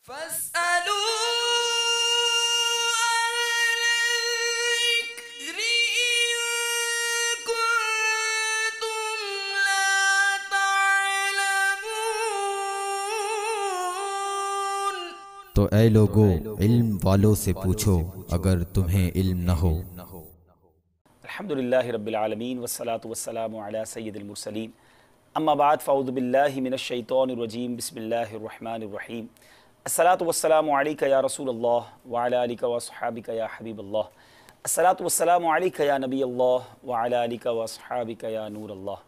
فاسألوا الذكر إن كنتم لا تعلمون۔ تو اے لوگو علم والوں سے پوچھو اگر تمہیں علم نہ ہو۔ الحمدللہ رب العالمین والصلاة والسلام علی سید المرسلین، اما بعد فاعوذ باللہ من الشیطان الرجیم، بسم اللہ الرحمن الرحیم۔ الصلاة والسلام علیک یا رسول اللہ وعلی آلک واصحابک یا حبیب اللہ، الصلاة والسلام علیک یا نبی اللہ وعلی آلک واصحابک یا نور اللہ۔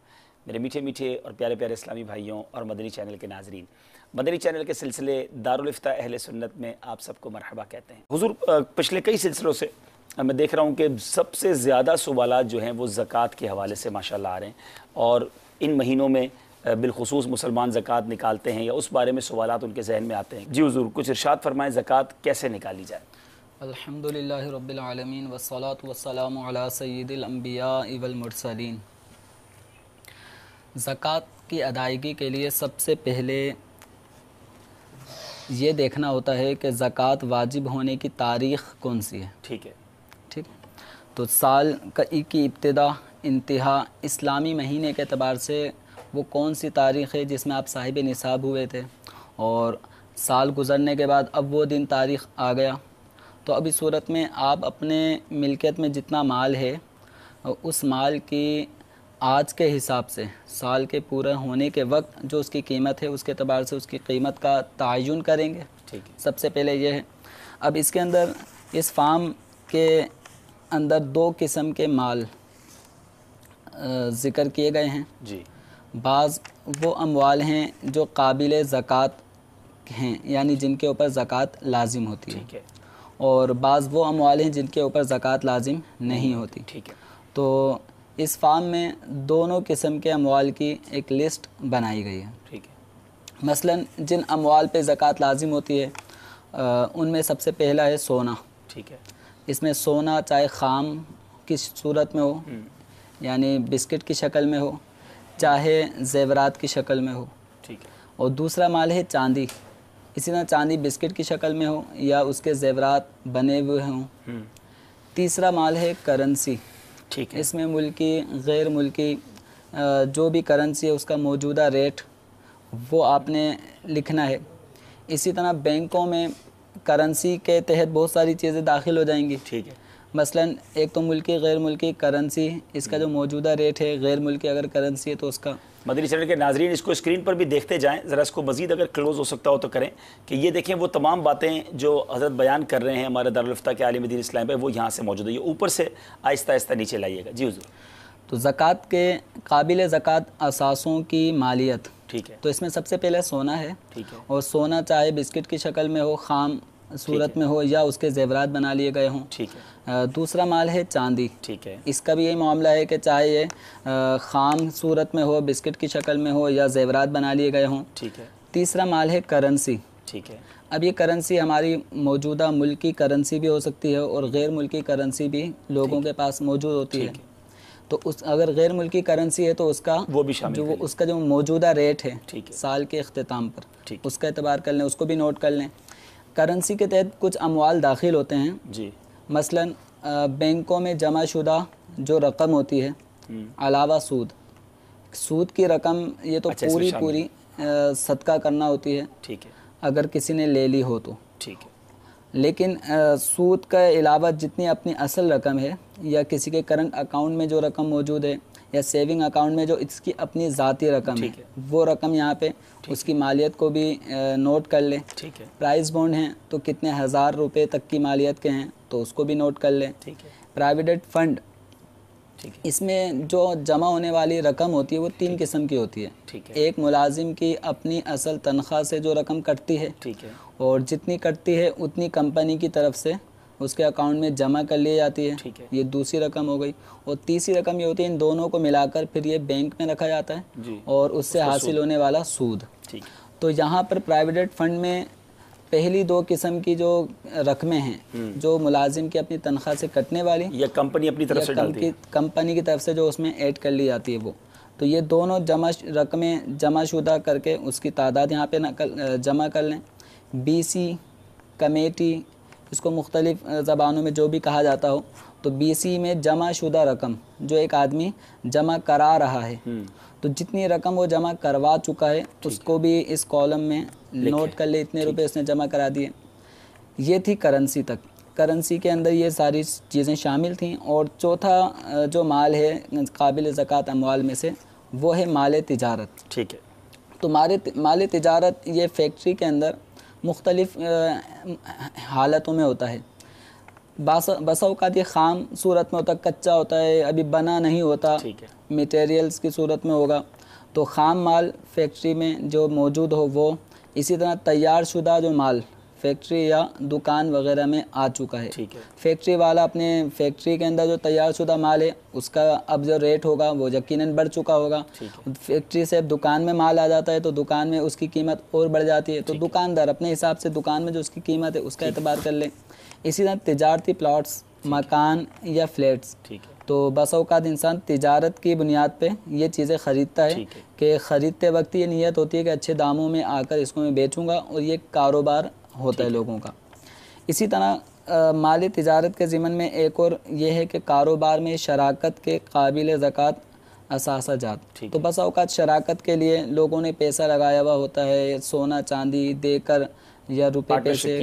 میرے میٹھے میٹھے اور پیارے پیارے اسلامی بھائیوں اور مدنی چینل کے ناظرین، مدنی چینل کے سلسلے دارالافتاء اہل سنت میں آپ سب کو مرحبا کہتے ہیں۔ حضور پچھلے کئی سلسلوں سے میں دیکھ رہا ہوں کہ سب سے زیادہ سوالات جو ہیں وہ زکوٰۃ کے حوالے سے ماشاءاللہ آ رہے ہیں، اور ان مہینوں میں بالخصوص مسلمان زکوٰۃ نکالتے ہیں یا اس بارے میں سوالات ان کے ذہن میں آتے ہیں۔ جی حضور کچھ ارشاد فرمائیں، زکوٰۃ کیسے نکالی جائے؟ الحمدللہ رب العالمین والصلاة والسلام علی سید الانبیاء والمرسلین۔ زکوٰۃ کی ادائیگی کے لیے سب سے پہلے یہ دیکھنا ہوتا ہے کہ زکوٰۃ واجب ہونے کی تاریخ کون سی ہے۔ ٹھیک ہے، ٹھیک، تو سال کی ابتدا، انتہا، اسلامی مہینے کے اعتبار سے وہ کون سی تاریخ ہے جس میں آپ صاحب نصاب ہوئے تھے، اور سال گزرنے کے بعد اب وہ دن تاریخ آ گیا، تو اب اس صورت میں آپ اپنے ملکیت میں جتنا مال ہے اس مال کی آج کے حساب سے سال کے پورے ہونے کے وقت جو اس کی قیمت ہے اس کے اعتبار سے اس کی قیمت کا تعین کریں گے۔ ٹھیک ہے، سب سے پہلے یہ ہے۔ اب اس کے اندر اس فارم کے اندر دو قسم کے مال ذکر کیے گئے ہیں۔ جی، بعض وہ اموال ہیں جو قابل زکوٰۃ ہیں، یعنی جن کے اوپر زکوٰۃ لازم ہوتی ہے، ٹھیک ہے، اور بعض وہ اموال ہیں جن کے اوپر زکوٰۃ لازم نہیں ہوتی۔ ٹھیک ہے، تو اس فارم میں دونوں قسم کے اموال کی ایک لسٹ بنائی گئی ہے۔ ٹھیک ہے، مثلا جن اموال پہ زکوٰۃ لازم ہوتی ہے ان میں سب سے پہلا ہے سونا۔ ٹھیک ہے، اس میں سونا چاہے خام کی صورت میں ہو، یعنی بسکٹ کی شکل میں ہو، چاہے زیورات کی شکل میں ہو۔ ٹھیک ہے، اور دوسرا مال ہے چاندی۔ اسی طرح چاندی بسکٹ کی شکل میں ہو یا اس کے زیورات بنے ہوئے ہوں۔ تیسرا مال ہے کرنسی۔ ٹھیک ہے، اس میں ملکی غیر ملکی جو بھی کرنسی ہے اس کا موجودہ ریٹ وہ آپ نے لکھنا ہے۔ اسی طرح بینکوں میں کرنسی کے تحت بہت ساری چیزیں داخل ہو جائیں گی۔ ٹھیک ہے، مثلا ایک تو ملکی غیر ملکی کرنسی، اس کا جو موجودہ ریٹ ہے، غیر ملکی اگر کرنسی ہے تو اس کا۔ مدنی چینل کے ناظرین اس کو اسکرین پر بھی دیکھتے جائیں، ذرا اس کو مزید اگر کلوز ہو سکتا ہو تو کریں، کہ یہ دیکھیں وہ تمام باتیں جو حضرت بیان کر رہے ہیں ہمارے دارالافتاء کے عالم دین اسلام پہ، وہ یہاں سے موجود ہے، یہ اوپر سے آہستہ آہستہ نیچے لائیے گا۔ جی حضور۔ تو زکوٰۃ کے قابل زکوٰۃ اثاثوں کی مالیت، ٹھیک ہے، تو اس میں سب سے پہلے سونا ہے، ٹھیک ہے، اور سونا چاہے بسکٹ کی شکل میں ہو، خام صورت میں ہو، یا اس کے زیورات بنا لیے گئے ہوں۔ ٹھیک ہے، دوسرا مال ہے چاندی۔ ٹھیک ہے، اس کا بھی یہی معاملہ ہے کہ چاہے یہ خام صورت میں ہو، بسکٹ کی شکل میں ہو، یا زیورات بنا لیے گئے ہوں۔ ٹھیک ہے، تیسرا مال ہے کرنسی۔ ٹھیک ہے، اب یہ کرنسی ہماری موجودہ ملکی کرنسی بھی ہو سکتی ہے اور غیر ملکی کرنسی بھی لوگوں کے پاس موجود ہوتی ہے۔ تو اس اگر غیر ملکی کرنسی ہے تو اس کا وہ بھی شامل کر لیں۔ اس کا جو موجودہ ریٹ ہے ٹھیک ہے، سال کے اختتام پر، ٹھیک ہے، اس کا اعتبار کر لیں، اس کو بھی نوٹ کر لیں۔ کرنسی کے تحت کچھ اموال داخل ہوتے ہیں، جی، مثلا بینکوں میں جمع شدہ جو رقم ہوتی ہے علاوہ سود کی رقم، یہ تو پوری صدقہ کرنا ہوتی ہے ٹھیک ہے، اگر کسی نے لے لی ہو تو۔ ٹھیک ہے، لیکن سود کا علاوہ جتنی اپنی اصل رقم ہے، یا کسی کے کرنٹ اکاؤنٹ میں جو رقم موجود ہے، یا سیونگ اکاؤنٹ میں جو اس کی اپنی ذاتی رقم ہے، وہ رقم یہاں پہ اس کی مالیت کو بھی نوٹ کر لیں۔ ٹھیک ہے، پرائز بونڈ ہیں تو کتنے ہزار روپے تک کی مالیت کے ہیں تو اس کو بھی نوٹ کر لیں۔ ٹھیک ہے، پرائیویٹ فنڈ، ٹھیک ہے، اس میں جو جمع ہونے والی رقم ہوتی ہے وہ 3 قسم کی ہوتی ہے۔ ٹھیک ہے، ایک ملازم کی اپنی اصل تنخواہ سے جو رقم کٹتی ہے، ٹھیک ہے، اور جتنی کٹتی ہے اتنی کمپنی کی طرف سے اس کے اکاؤنٹ میں جمع کر لی جاتی ہے، ٹھیک ہے، یہ دوسری رقم ہو گئی۔ اور تیسری رقم یہ ہوتی ہے ان دونوں کو ملا کر پھر یہ بینک میں رکھا جاتا ہے، جی، اور اس سے حاصل ہونے والا سود۔ ٹھیک ہے، تو یہاں پر پرائیویٹ فنڈ میں پہلی 2 قسم کی جو رقمیں ہیں جو ملازم کی اپنی تنخواہ سے کٹنے والی، یا کمپنی اپنی طرف سے ڈالتی ہے، کمپنی کی طرف سے جو اس میں ایڈ کر لی جاتی ہے وہ، تو یہ دونوں رقمیں جمع شدہ کر کے اس کی تعداد یہاں پہ جمع کر لیں۔ بی سی کمیٹی، اس کو مختلف زبانوں میں جو بھی کہا جاتا ہو، تو بی سی میں جمع شدہ رقم جو ایک آدمی جمع کرا رہا ہے، تو جتنی رقم وہ جمع کروا چکا ہے اس کو بھی اس کالم میں نوٹ کر لے، اتنے روپے اس نے جمع کرا دیے۔ یہ تھی کرنسی تک۔ کرنسی کے اندر یہ ساری چیزیں شامل تھیں۔ اور چوتھا جو مال ہے قابل زکوٰۃ اموال میں سے، وہ ہے مال تجارت۔ ٹھیک ہے۔ تو مال تجارت یہ فیکٹری کے اندر مختلف حالتوں میں ہوتا ہے۔ بسا اوقات یہ خام صورت میں ہوتا ہے، کچا ہوتا ہے، ابھی بنا نہیں ہوتا، ٹھیک ہے۔ میٹیریلز کی صورت میں ہوگا، تو خام مال فیکٹری میں جو موجود ہو وہ۔ اسی طرح تیار شدہ جو مال فیکٹری یا دکان وغیرہ میں آ چکا ہے، ٹھیک ہے۔ فیکٹری والا اپنے فیکٹری کے اندر جو تیار شدہ مال ہے اس کا اب جو ریٹ ہوگا وہ یقیناً بڑھ چکا ہوگا۔ فیکٹری سے اب دکان میں مال آ جاتا ہے تو دکان میں اس کی قیمت اور بڑھ جاتی ہے، تو دکاندار اپنے حساب سے دکان میں جو اس کی قیمت ہے اس کا اعتبار کر لے۔ اسی طرح تجارتی پلاٹس، مکان یا فلیٹس، تو بس اوقات انسان تجارت کی بنیاد پہ یہ چیزیں خریدتا ہے کہ خریدتے وقت یہ نیت ہوتی ہے کہ اچھے داموں میں آ کر اس کو میں بیچوں گا، اور یہ کاروبار ہوتا ہے لوگوں کا۔ اسی طرح مالی تجارت کے ضمن میں ایک اور یہ ہے کہ کاروبار میں شراکت کے قابل زکوٰۃ اثاثہ جات۔ تو بس اوقات شراکت کے لیے لوگوں نے پیسہ لگایا ہوا ہوتا ہے، سونا چاندی دے کر یا روپے پیسے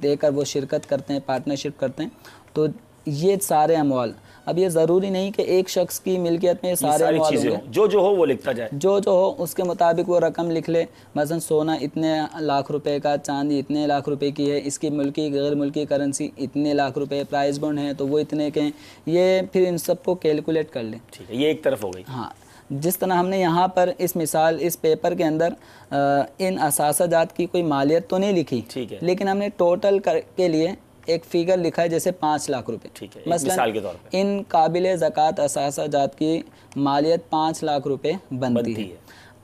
دے کر وہ شرکت کرتے ہیں، پارٹنرشپ کرتے ہیں۔ تو یہ سارے اموال، اب یہ ضروری نہیں کہ ایک شخص کی ملکیت میں یہ سارے اموال ہوں گے، جو ہو وہ لکھتا جائے، جو ہو اس کے مطابق وہ رقم لکھ لے۔ مثلا سونا اتنے لاکھ روپے کا، چاندی اتنے لاکھ روپے کی ہے، اس کی ملکی غیر ملکی کرنسی اتنے لاکھ روپے، پرائز بانڈ ہیں تو وہ اتنے کے ہیں، یہ پھر ان سب کو کیلکولیٹ کر لیں۔ ٹھیک ہے، یہ ایک طرف ہو گئی۔ ہاں، جس طرح ہم نے یہاں پر اس مثال اس پیپر کے اندر ان اثاثہ جات کی کوئی مالیت تو نہیں لکھی، لیکن ہم نے ٹوٹل کے لیے ایک فیگر لکھا ہے جیسے 5 لاکھ روپے، مثلا ان قابل زکوٰۃ اثاثہ جات کی مالیت 5 لاکھ روپے بنتی ہے۔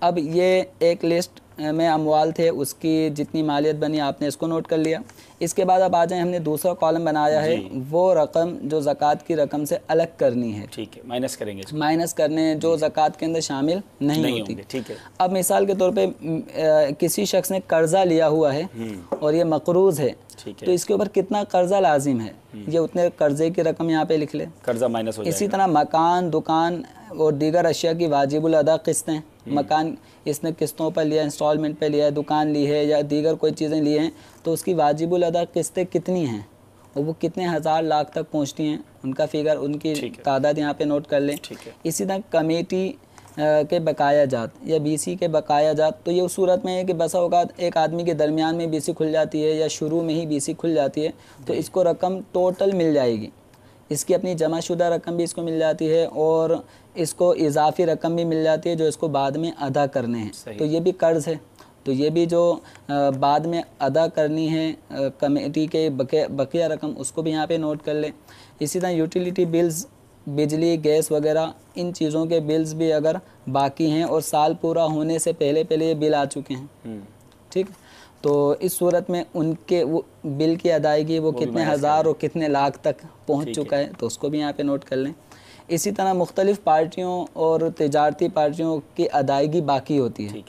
اب یہ ایک لسٹ میں اموال تھے، اس کی جتنی مالیت بنی آپ نے اس کو نوٹ کر لیا۔ اس کے بعد اب آ جائیں، ہم نے دوسرا کالم بنایا ہے وہ رقم جو زکوٰۃ کی رقم سے الگ کرنی ہے، ٹھیک ہے، مائنس کریں گے، مائنس کرنے جو زکوٰۃ کے اندر شامل نہیں ہوتی۔ ٹھیک ہے۔ اب مثال کے طور پہ کسی شخص نے قرضہ لیا ہوا ہے اور یہ مقروض ہے، تو اس کے اوپر کتنا قرضہ لازم ہے، یہ اتنے قرضے کی رقم یہاں پہ لکھ لے، قرضہ مائنس ہو جائے گا۔ اسی طرح مکان، دکان اور دیگر اشیاء کی واجب الادا قسطیں، مکان اس نے قسطوں پر لیا، انسٹالمنٹ پہ لیا ہے، دکان لی ہے یا دیگر کوئی چیزیں لی ہیں، تو اس کی واجب الادا قسطیں کتنی ہیں اور وہ کتنے ہزار لاکھ تک پہنچتی ہیں، ان کا فگر، ان کی تعداد یہاں پہ نوٹ کر لیں۔ اسی طرح کمیٹی کے بقایا جات یا بی سی کے بقایا جات، تو یہ اس صورت میں ہے کہ بسا اوقات ایک آدمی کے درمیان میں بی سی کھل جاتی ہے یا شروع میں ہی بی سی کھل جاتی ہے، تو اس کو رقم ٹوٹل مل جائے گی، اس کی اپنی جمع شدہ رقم بھی اس کو مل جاتی ہے اور اس کو اضافی رقم بھی مل جاتی ہے جو اس کو بعد میں ادا کرنے ہیں، تو یہ بھی قرض ہے، تو یہ بھی جو بعد میں ادا کرنی ہے کمیٹی کے بقیہ رقم، اس کو بھی یہاں پہ نوٹ کر لیں۔ اسی طرح یوٹیلیٹی بلز، بجلی گیس وغیرہ ان چیزوں کے بلز بھی اگر باقی ہیں اور سال پورا ہونے سے پہلے یہ بل آ چکے ہیں، ٹھیک، تو اس صورت میں ان کے وہ بل کی ادائیگی وہ کتنے ہزار اور کتنے لاکھ تک پہنچ چکا ہے، تو اس کو بھی یہاں پہ نوٹ کر لیں۔ اسی طرح مختلف پارٹیوں اور تجارتی پارٹیوں کی ادائیگی باقی ہوتی ہے،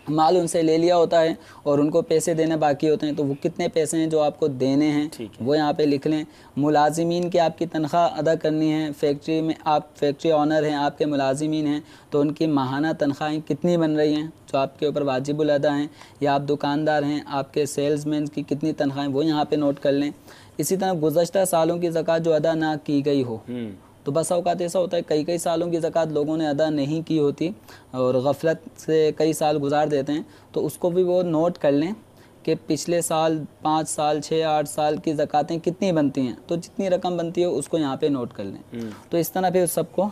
مال ان سے لے لیا ہوتا ہے اور ان کو پیسے دینے باقی ہوتے ہیں، تو وہ کتنے پیسے ہیں جو آپ کو دینے ہیں وہ یہاں پہ لکھ لیں۔ ملازمین کی آپ کی تنخواہ ادا کرنی ہے، فیکٹری میں آپ فیکٹری آنر ہیں، آپ کے ملازمین ہیں، تو ان کی ماہانہ تنخواہیں کتنی بن رہی ہیں جو آپ کے اوپر واجب الادا ہیں، یا آپ دکاندار ہیں، آپ کے سیلز مین کی کتنی تنخواہیں وہ یہاں پہ نوٹ کر لیں۔ اسی طرح گزشتہ سالوں کی زکوٰۃ جو ادا نہ کی گئی ہو، تو بس اوقات ایسا ہوتا ہے کئی سالوں کی زکوٰۃ لوگوں نے ادا نہیں کی ہوتی اور غفلت سے کئی سال گزار دیتے ہیں، تو اس کو بھی وہ نوٹ کر لیں کہ پچھلے سال 5 سال 6 8 سال کی زکوٰتیں کتنی بنتی ہیں، تو جتنی رقم بنتی ہے اس کو یہاں پہ نوٹ کر لیں، تو اس طرح پھر سب کو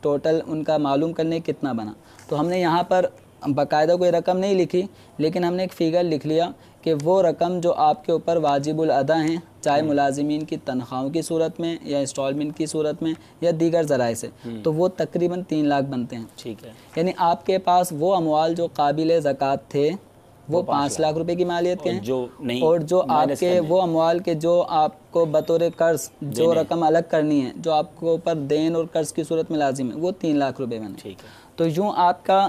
ٹوٹل ان کا معلوم کر لیں کتنا بنا۔ تو ہم نے یہاں پر باقاعدہ کوئی رقم نہیں لکھی، لیکن ہم نے ایک فگر لکھ لیا کہ وہ رقم جو آپ کے اوپر واجب الادا ہیں، چاہے ملازمین کی تنخواہوں کی صورت میں یا انسٹالمنٹ کی صورت میں یا دیگر ذرائع سے، تو وہ تقریباً 3 لاکھ بنتے ہیں، ٹھیک ہے، یعنی آپ کے پاس وہ اموال جو قابل زکوٰۃ تھے وہ 5 لاکھ روپے کی مالیت کے ہیں، اور جو آپ کے وہ اموال کے جو آپ کو بطور قرض جو رقم الگ کرنی ہے، جو آپ کو اوپر دین اور قرض کی صورت میں لازم ہے، وہ 3 لاکھ روپے بنے۔ تو یوں آپ کا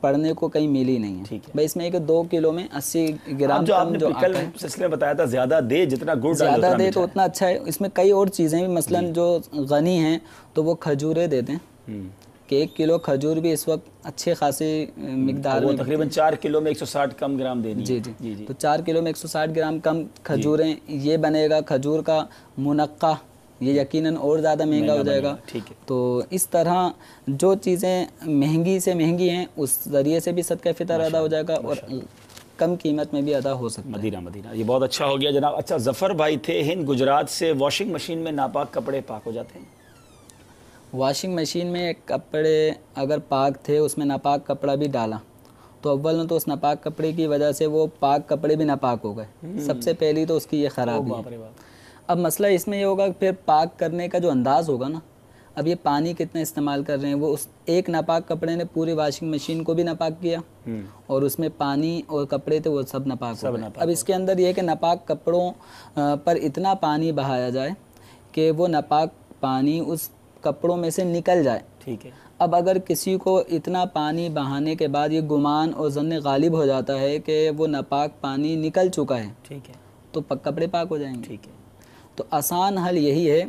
پڑھنے کو کہیں ملی نہیں ہے. ٹھیک ہے. بھائی اس میں کہ 2 کلو میں 80 گرام جو آپ کم نے جو کل آٹا ہے سلسلے میں بتایا تھا زیادہ دے جتنا گڑ ڈالے زیادہ دے تو اتنا اچھا ہے. اس میں کئی اور چیزیں بھی مثلاً جو غنی ہیں تو وہ کھجوریں دیتے ہیں کہ 1 کلو کھجور بھی اس وقت اچھے خاصی مقدار وہ میں تقریباً 4 کلو میں 160 کم گرام دینی ہے. جی تو 4 کلو میں 160 گرام کم کھجوریں یہ بنے گا. کھجور کا منقع یہ یقیناً اور زیادہ مہنگا ہو جائے گا. ٹھیک ہے. تو اس طرح جو چیزیں مہنگی سے مہنگی ہیں اس ذریعے سے بھی صدقہ فطر ادا ہو جائے گا اور کم قیمت میں بھی ادا ہو سکتا ہے. مدینہ یہ بہت اچھا ہو گیا جناب. اچھا ظفر بھائی تھے ہند گجرات سے, واشنگ مشین میں ناپاک کپڑے پاک ہو جاتے ہیں؟ واشنگ مشین میں کپڑے اگر پاک تھے اس میں ناپاک کپڑا بھی ڈالا تو اول میں تو اس ناپاک کپڑے کی وجہ سے وہ پاک کپڑے بھی ناپاک ہو گئے. سب سے پہلی تو اس کی یہ خرابی ہے. اب مسئلہ اس میں یہ ہوگا کہ پھر پاک کرنے کا جو انداز ہوگا نا, اب یہ پانی کتنا استعمال کر رہے ہیں, وہ اس ایک ناپاک کپڑے نے پوری واشنگ مشین کو بھی ناپاک کیا اور اس میں پانی اور کپڑے تھے وہ سب ناپاک ہو گئے. اب اس کے اندر یہ ہے کہ ناپاک کپڑوں پر اتنا پانی بہایا جائے کہ وہ ناپاک پانی اس کپڑوں میں سے نکل جائے. ٹھیک ہے. اب اگر کسی کو اتنا پانی بہانے کے بعد یہ گمان اور ظن غالب ہو جاتا ہے کہ وہ ناپاک پانی نکل چکا ہے, ٹھیک ہے, تو کپڑے پاک ہو جائیں گے. ٹھیک ہے. تو آسان حل یہی ہے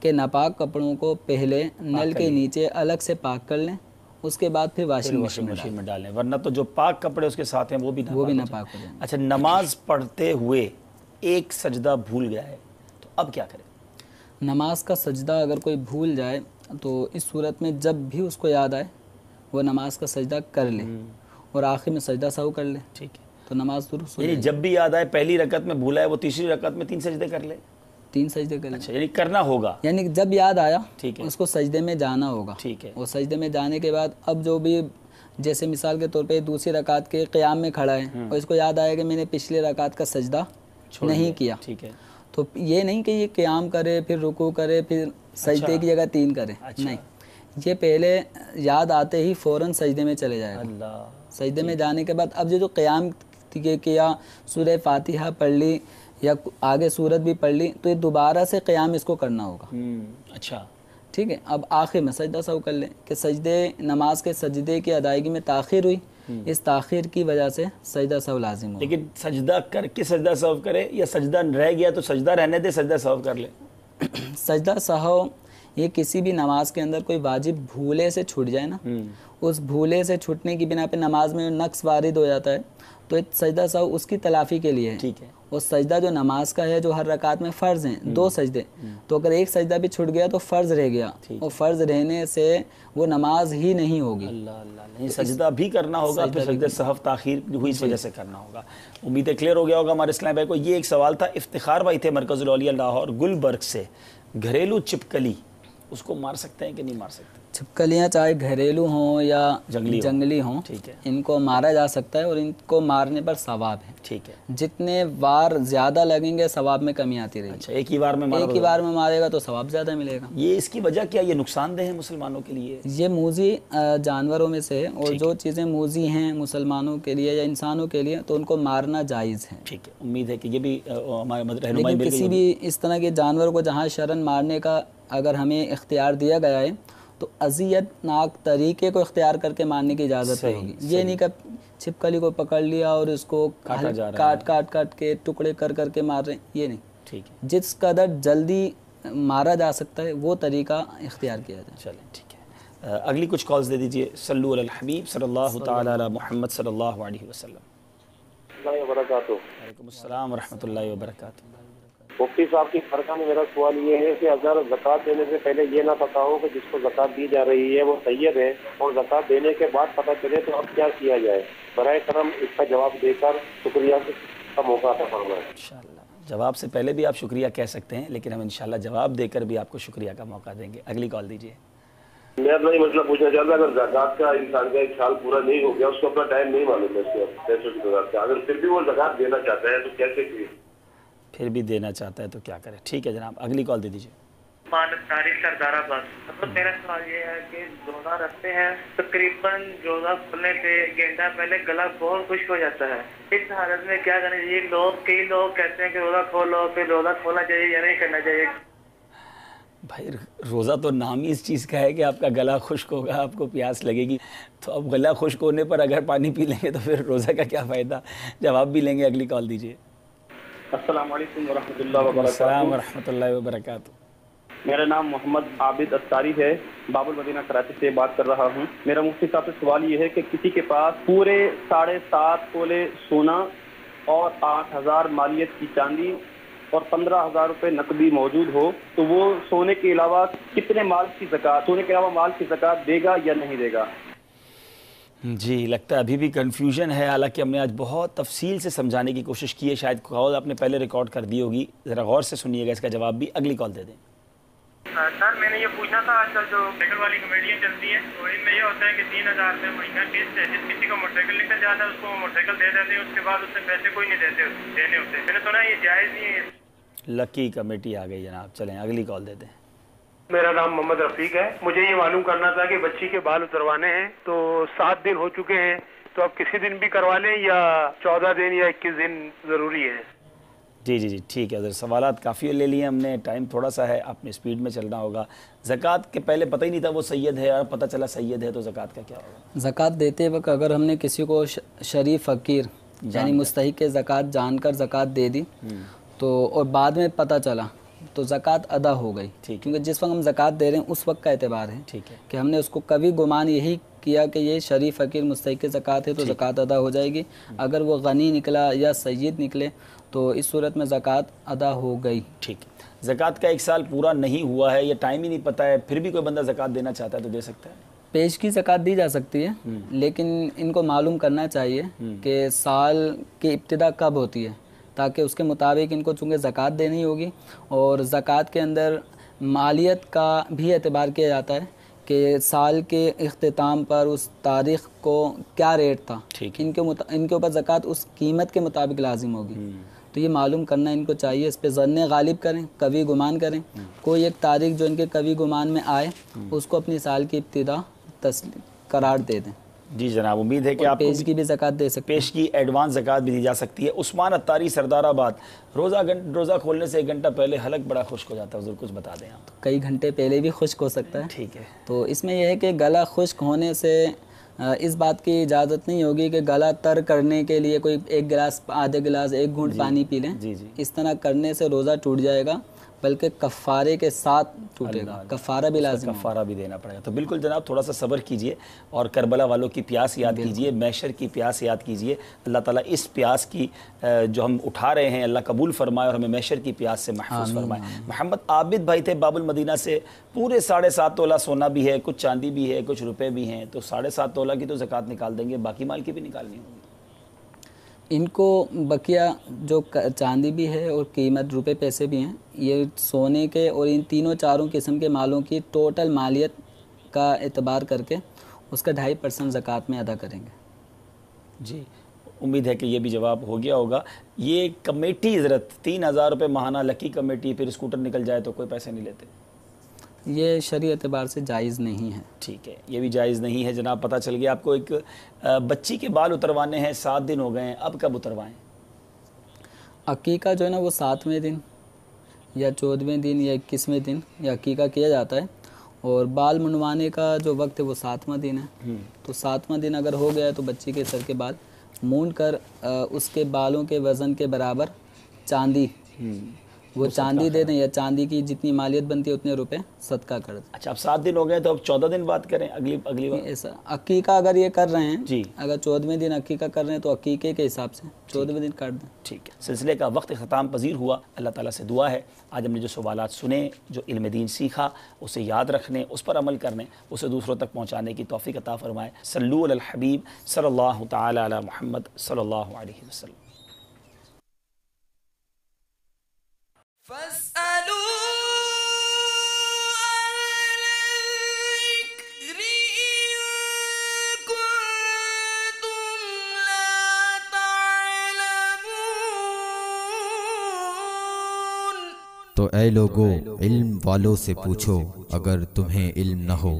کہ ناپاک کپڑوں کو پہلے نل کے نیچے الگ سے پاک کر لیں, اس کے بعد پھر واشنگ مشین میں ڈالیں, ورنہ تو جو پاک کپڑے اس کے ساتھ ہیں وہ بھی ناپاک ہو جائیں. اچھا نماز پڑھتے ہوئے ایک سجدہ بھول گیا ہے تو اب کیا کریں؟ نماز کا سجدہ اگر کوئی بھول جائے تو اس صورت میں جب بھی اس کو یاد آئے وہ نماز کا سجدہ کر لے اور آخر میں سجدہ سہو کر لے. ٹھیک ہے. تو نماز درست ہو جائے. یعنی جب بھی یاد آئے, پہلی رکعت میں بھولا ہے وہ تیسری رکعت میں 3 سجدے کر لے. 3 سجدے کر لے. اچھا یعنی کرنا ہوگا, یعنی جب یاد آیا ٹھیک ہے, اس کو سجدے میں جانا ہوگا. ٹھیک ہے. اور سجدے میں جانے کے بعد اب جو بھی جیسے مثال کے طور پہ دوسری رکعت کے قیام میں کھڑا ہے اور اس کو یاد آیا کہ میں نے پچھلی رکعت کا سجدہ نہیں کیا, ٹھیک ہے, تو یہ نہیں کہ یہ قیام کرے پھر رکوع کرے پھر سجدے کی جگہ 3 کرے, نہیں, یہ پہلے یاد آتے ہی فوراً سجدے میں چلے جائے گا. سجدے میں جانے کے بعد اب جو قیام کیا, سورہ فاتحہ پڑھ لی یا آگے سورت بھی پڑھ لی, تو یہ دوبارہ سے قیام اس کو کرنا ہوگا. اچھا ٹھیک ہے. اب آخر میں سجدہ سہو کر لیں کہ سجدے نماز کے سجدے کی ادائیگی میں تاخیر ہوئی, اس تاخیر کی وجہ سے سجدہ سہو لازم ہو. لیکن سجدہ کر کے سجدہ سہو کرے یا سجدہ رہ گیا تو سجدہ رہنے دے, سجدہ سہو کر لے؟ سجدہ سہو یہ کسی بھی نماز کے اندر کوئی واجب بھولے سے چھوٹ جائے نا, اس بھولے سے چھوٹنے کی بنا پہ نماز میں نقص وارد ہو جاتا ہے تو سجدہ سہو اس کی تلافی کے لیے ہے. ٹھیک ہے. اور سجدہ جو نماز کا ہے جو ہر رکعت میں فرض ہیں 2 سجدے, تو اگر ایک سجدہ بھی چھوٹ گیا تو فرض رہ گیا, اور فرض رہنے سے وہ نماز ہی نہیں ہوگی. اللہ سجدہ بھی کرنا ہوگا, پھر سجدہ سہو تاخیر ہوئی اس وجہ سے کرنا ہوگا. امید ہے کلیئر ہو گیا ہوگا ہمارے اسلام بھائی کو. یہ ایک سوال تھا, افتخار بھائی تھے مرکز الاولیاء لاہور گلبرگ سے, گھریلو چپکلی اس کو مار سکتے ہیں کہ نہیں مار سکتے؟ چھپکلیاں چاہے گھریلو ہوں یا جنگلی ہوں, ٹھیک ہے, ان کو مارا جا سکتا ہے اور ان کو مارنے پر ثواب ہے. ٹھیک ہے. جتنے وار زیادہ لگیں گے ثواب میں کمی آتی رہے گی. اچھا ایک ہی بار میں مارے گا تو ثواب زیادہ ملے گا. یہ اس کی وجہ کیا, یہ نقصان دہ ہے مسلمانوں کے لیے؟ یہ موذی جانوروں میں سے ہے, اور جو چیزیں موذی ہیں مسلمانوں کے لیے یا انسانوں کے لیے تو ان کو مارنا جائز ہے. ٹھیک ہے. امید ہے کہ یہ بھی ہمارے لیکن کسی بھی اس طرح کے جانور کو جہاں شرعاً مارنے کا اگر ہمیں اختیار دیا گیا ہے تو اذیت ناک طریقے کو اختیار کر کے مارنے کی اجازت ہوگی. یہ نہیں کہ چھپکلی کو پکڑ لیا اور اس کو کاٹ کے ٹکڑے کر کے مار رہے ہیں, یہ نہیں. ٹھیک ہے. جس قدر جلدی مارا جا سکتا ہے وہ طریقہ اختیار کیا جائے. چلیں ٹھیک ہے. اگلی کچھ کالز دے دیجئے. صلو علی الحبیب صلی اللہ تعالی علی محمد صلی اللہ علیہ وسلم. وعلیکم السلام ورحمۃ اللہ وبرکاتہ. مفتی صاحب کی برکہ میں میرا سوال یہ ہے کہ اگر زکوٰۃ دینے سے پہلے یہ نہ پتا ہو کہ جس کو زکوٰۃ دی جا رہی ہے وہ سید ہے, اور زکوٰۃ دینے کے بعد پتہ چلے تو اب کیا کیا جائے؟ برائے کرم اس کا جواب دے کر شکریہ کا موقع عطا فرمائیں. انشاءاللہ جواب سے پہلے بھی آپ شکریہ کہہ سکتے ہیں, لیکن ہم انشاءاللہ جواب دے کر بھی آپ کو شکریہ کا موقع دیں گے. اگلی کال دیجیے. میں اپنا یہ مسئلہ پوچھنا چاہتا ہوں, اگر زکوٰۃ کا انسان کا 1 سال پورا نہیں ہو گیا, اس کو اپنا ٹائم نہیں معلوم ہے اس کے پیسوں کی وجہ سے, اگر پھر بھی وہ زکوٰۃ دینا چاہتا ہے تو کیسے کیے؟ پھر بھی دینا چاہتا ہے تو کیا کرے؟ ٹھیک ہے جناب, اگلی کال دے دیجیے. سردارہ بس. مطلب میرا سوال یہ ہے کہ روزہ رکھتے ہیں, تقریباً روزہ کھلنے پہ گھنٹہ پہلے گلا بہت خشک ہو جاتا ہے, اس حالت میں کیا کرنا چاہیے؟ کئی لوگ کہتے ہیں کہ روزہ کھولو, پھر روزہ کھولنا چاہیے یا نہیں کرنا چاہیے؟ بھائی روزہ تو نام ہی اس چیز کا ہے کہ آپ کا گلا خشک ہوگا، آپ کو پیاس لگے گی، تو اب گلا خشک ہونے پر اگر پانی پی لیں گے تو پھر روزہ کا کیا فائدہ؟ جواب بھی لیں گے، اگلی کال دیجیے۔ السلام علیکم ورحمۃ اللہ وبرکاتہ۔ السلام ورحمۃ اللہ وبرکاتہ۔ میرا نام محمد عابد اختاری ہے، باب المدینہ کراچی سے بات کر رہا ہوں۔ میرا مفتی صاحب سے سوال یہ ہے کہ کسی کے پاس پورے 7.5 تولے سونا اور 8,000 مالیت کی چاندی اور 15,000 روپے نقدی موجود ہو تو وہ سونے کے علاوہ کتنے مال کی زکوٰۃ، سونے کے علاوہ مال کی زکوٰۃ دے گا یا نہیں دے گا؟ جی لگتا ہے ابھی بھی کنفیوژن ہے، حالانکہ ہم نے آج بہت تفصیل سے سمجھانے کی کوشش کی ہے، شاید کال آپ نے پہلے ریکارڈ کر دی ہوگی، ذرا غور سے سنیے گا اس کا جواب بھی، اگلی کال دے دیں۔ سر میں نے یہ پوچھنا تھا، آج کل جو موٹر سائیکل والی کمیٹیاں چلتی ہیں تو ان میں یہ ہوتا ہے کہ 3,000 روپے مہینہ قسط ہے، جس کسی کو موٹر سائیکل نکل جاتا ہے اس کو موٹر سائیکل دے دیتے ہیں، اس کے بعد اس سے پیسے کوئی نہیں دینے ہوتے۔ میں نے سنا یہ جائز نہیں ہے۔ لکی کمیٹی آ گئی جناب، چلیں اگلی کال دے دیں۔ میرا نام محمد رفیق ہے، مجھے یہ معلوم کرنا تھا کہ بچی کے بال اتروانے ہیں تو 7 دن ہو چکے ہیں، تو اب کسی دن بھی کروا لیں یا 14 دن یا 21 دن ضروری ہے؟ جی جی جی ٹھیک ہے، سوالات کافی لے لیے ہم نے، ٹائم تھوڑا سا ہے، آپ نے اسپیڈ میں چلنا ہوگا۔ زکوٰۃ کے پہلے پتہ ہی نہیں تھا وہ سید ہے، اور پتہ چلا سید ہے، تو زکوٰۃ کا کیا ہوگا؟ زکوٰۃ دیتے وقت اگر ہم نے کسی کو شریف فقیر یعنی مستحق کے زکوٰۃ جان کر زکوٰۃ دے دی تو اور بعد میں پتہ چلا تو زکوٰۃ ادا ہو گئی، کیونکہ جس وقت ہم زکوٰۃ دے رہے ہیں اس وقت کا اعتبار ہے کہ ہم نے اس کو کبھی گمان یہی کیا کہ یہ شریف فقیر مستحق زکوٰۃ ہے تو زکوٰۃ ادا ہو جائے گی۔ اگر وہ غنی نکلا یا سید نکلے تو اس صورت میں زکوٰۃ ادا ہو گئی۔ ٹھیک ہے، زکوٰۃ کا 1 سال پورا نہیں ہوا ہے یا ٹائم ہی نہیں پتہ ہے، پھر بھی کوئی بندہ زکوٰۃ دینا چاہتا ہے تو دے سکتا ہے؟ پیش کی زکوٰۃ دی جا سکتی ہے، لیکن ان کو معلوم کرنا چاہیے کہ سال کی ابتدا کب ہوتی ہے، تاکہ اس کے مطابق ان کو چونکہ زکوٰۃ دینی ہوگی، اور زکوٰۃ کے اندر مالیت کا بھی اعتبار کیا جاتا ہے کہ سال کے اختتام پر اس تاریخ کو کیا ریٹ تھا، ان کے اوپر زکوٰۃ اس قیمت کے مطابق لازم ہوگی، تو یہ معلوم کرنا ان کو چاہیے، اس پہ ظن غالب کریں، کبھی گمان کریں، کوئی ایک تاریخ جو ان کے کبھی گمان میں آئے اس کو اپنی سال کی ابتدا قرار دے دیں۔ جی جناب، امید ہے کہ آپ پیش کی بھی زکوٰۃ دے سکتے ہیں، پیش کی ایڈوانس زکوٰۃ بھی دی جا سکتی ہے۔ عثمان اتاری سردار آباد، روزہ کھولنے سے 1 گھنٹہ پہلے حلق بڑا خشک ہو جاتا ہے، حضور کچھ بتا دیں آپ۔ کئی گھنٹے پہلے بھی خشک ہو سکتا ہے، ٹھیک ہے، تو اس میں یہ ہے کہ گلا خشک ہونے سے اس بات کی اجازت نہیں ہوگی کہ گلا تر کرنے کے لیے کوئی 1 گلاس آدھے گلاس 1 گھونٹ پانی پی لیں، اس طرح کرنے سے روزہ ٹوٹ جائے گا، بلکہ کفارے کے ساتھ ٹوٹے گا، کفارہ بھی لازم ہے، کفارہ بھی دینا پڑے گا۔ تو بالکل جناب تھوڑا سا صبر کیجئے اور کربلا والوں کی پیاس یاد کیجئے، محشر کی پیاس یاد کیجئے۔ اللہ تعالیٰ اس پیاس کی جو ہم اٹھا رہے ہیں اللہ قبول فرمائے اور ہمیں محشر کی پیاس سے محفوظ فرمائے۔ محمد عابد بھائی تھے باب المدینہ سے، پورے 7.5 تولہ سونا بھی ہے، کچھ چاندی بھی ہے، کچھ روپے بھی ہیں، تو 7.5 تولہ کی تو زکوٰۃ نکال دیں گے، باقی مال کی بھی نکالنی ہوگی۔ ان کو بقیہ جو چاندی بھی ہے اور قیمت روپے پیسے بھی ہیں، یہ سونے کے اور ان تینوں چاروں قسم کے مالوں کی ٹوٹل مالیت کا اعتبار کر کے اس کا 2.5% زکوٰۃ میں ادا کریں گے۔ جی امید ہے کہ یہ بھی جواب ہو گیا ہوگا۔ یہ کمیٹی حضرت 3,000 روپے ماہانہ لکی کمیٹی، پھر اسکوٹر نکل جائے تو کوئی پیسے نہیں لیتے؟ یہ شرعی اعتبار سے جائز نہیں ہے۔ ٹھیک ہے، یہ بھی جائز نہیں ہے جناب، پتہ چل گیا آپ کو۔ ایک بچی کے بال اتروانے ہیں، 7 دن ہو گئے ہیں، اب کب اتروائیں؟ عقیقہ جو ہے نا وہ 7ویں دن یا 14ویں دن یا 21ویں دن یا عقیقہ کیا جاتا ہے، اور بال منڈوانے کا جو وقت ہے وہ 7واں دن ہے، تو 7واں دن اگر ہو گیا تو بچی کے سر کے بال مونڈ کر اس کے بالوں کے وزن کے برابر چاندی وہ چاندی دے دیں، یا چاندی کی جتنی مالیت بنتی ہے اتنے روپے صدقہ کر دیں۔ اچھا اب 7 دن ہو گئے تو اب 14 دن بات کریں اگلی بار۔ ایسا عقیقہ اگر یہ کر رہے ہیں جی، اگر 14ویں دن عقیقہ کر رہے ہیں تو عقیقے کے حساب سے 14ویں دن کر دیں۔ ٹھیک ہے، سلسلے کا وقت اختتام پذیر ہوا۔ اللہ تعالیٰ سے دعا ہے آج ہم نے جو سوالات سنے، جو علم دین سیکھا، اسے یاد رکھنے، اس پر عمل کرنے، اسے دوسروں تک پہنچانے کی توفیق عطا فرمائے۔ صلو علی الحبیب صلی اللہ تعالی علی محمد صلی اللہ علیہ وسلم۔ فاسألوا الذكر إن كنتم لا تعلمون۔ تو اے لوگو علم والوں سے پوچھو اگر تمہیں علم نہ ہو۔